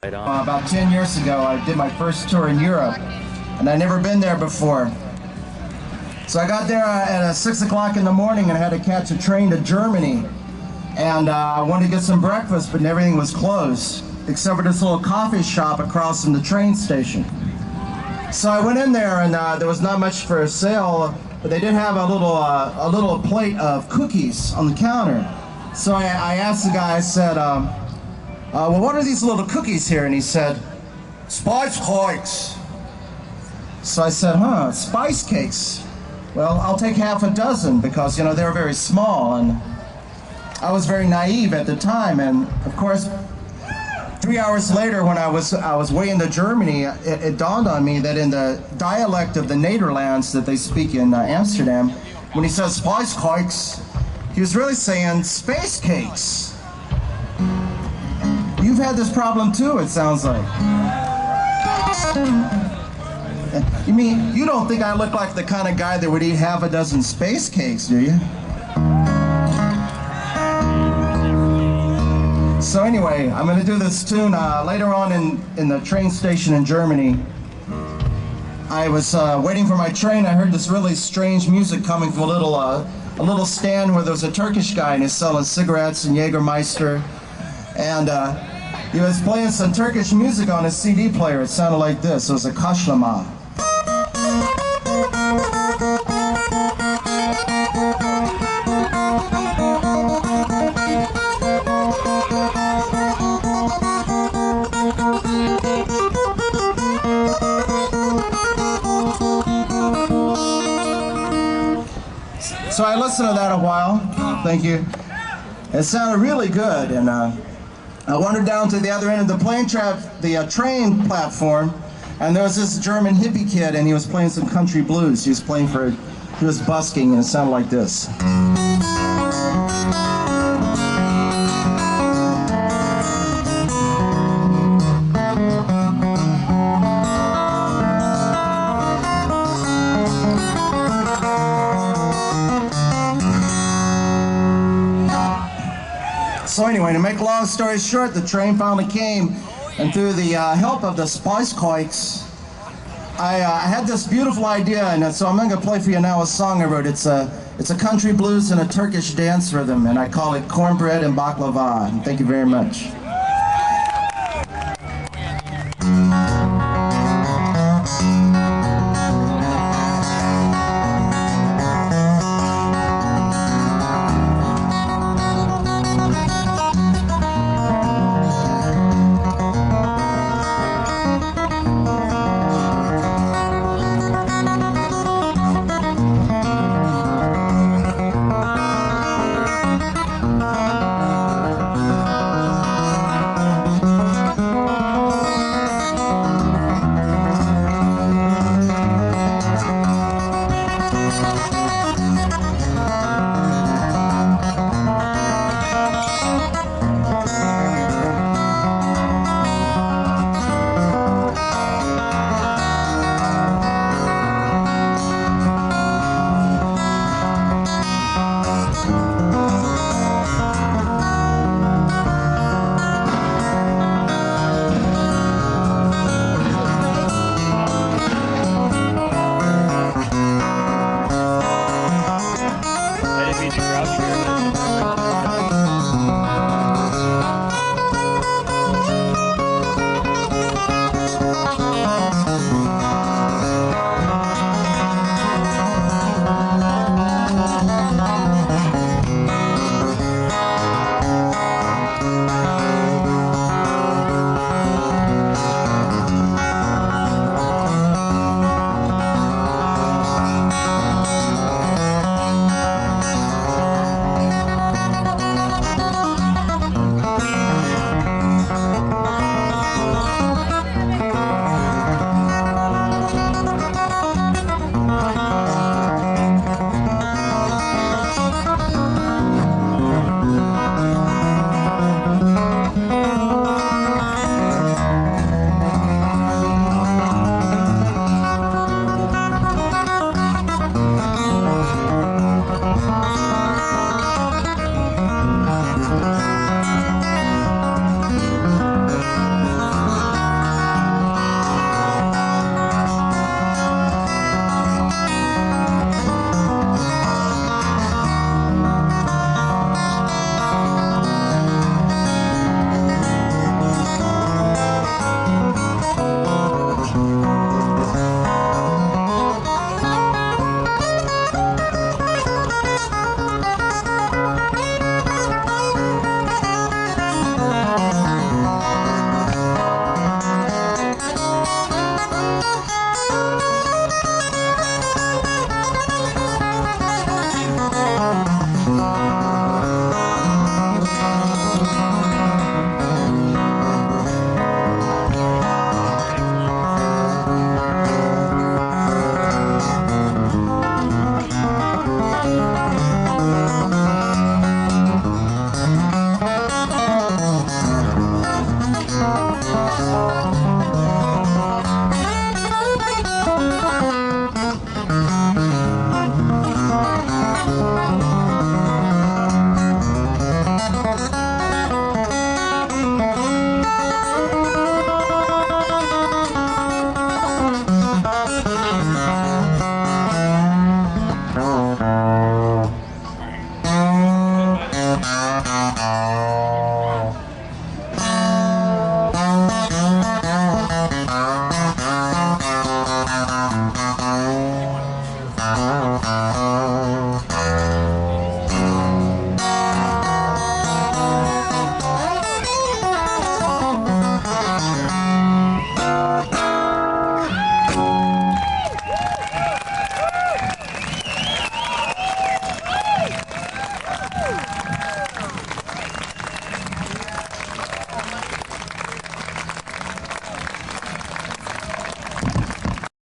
Right on. About 10 years ago, I did my first tour in Europe, and I'd never been there before. So I got there at 6 o'clock in the morning and I had to catch a train to Germany. And I wanted to get some breakfast, but everything was closed, except for this little coffee shop across from the train station. So I went in there and there was not much for sale, but they did have a little plate of cookies on the counter. So I asked the guy, I said, well, what are these little cookies here? And he said, spice cakes. So I said, spice cakes? Well, I'll take half a dozen because, you know, they're very small. And I was very naive at the time. And of course, 3 hours later when I was way into Germany, it dawned on me that in the dialect of the Nederlands that they speak in Amsterdam, when he says spice cakes, he was really saying space cakes. You've had this problem too, it sounds like. You mean, you don't think I look like the kind of guy that would eat half a dozen space cakes, do you? So anyway, I'm going to do this tune later on in the train station in Germany. I was waiting for my train. I heard this really strange music coming from a little stand where there was a Turkish guy and he's selling cigarettes and Jägermeister. And he was playing some Turkish music on his CD player. It sounded like this. It was a kashlama. So I listened to that a while. Thank you. It sounded really good, and I wandered down to the other end of the train platform, and there was this German hippie kid, and he was playing some country blues. He was busking, and it sounded like this. So anyway, to make a long story short, the train finally came, and through the help of the spice cakes, I had this beautiful idea, and so I'm going to play for you now a song I wrote. It's a country blues and a Turkish dance rhythm, and I call it Cornbread and Baklava. And thank you very much.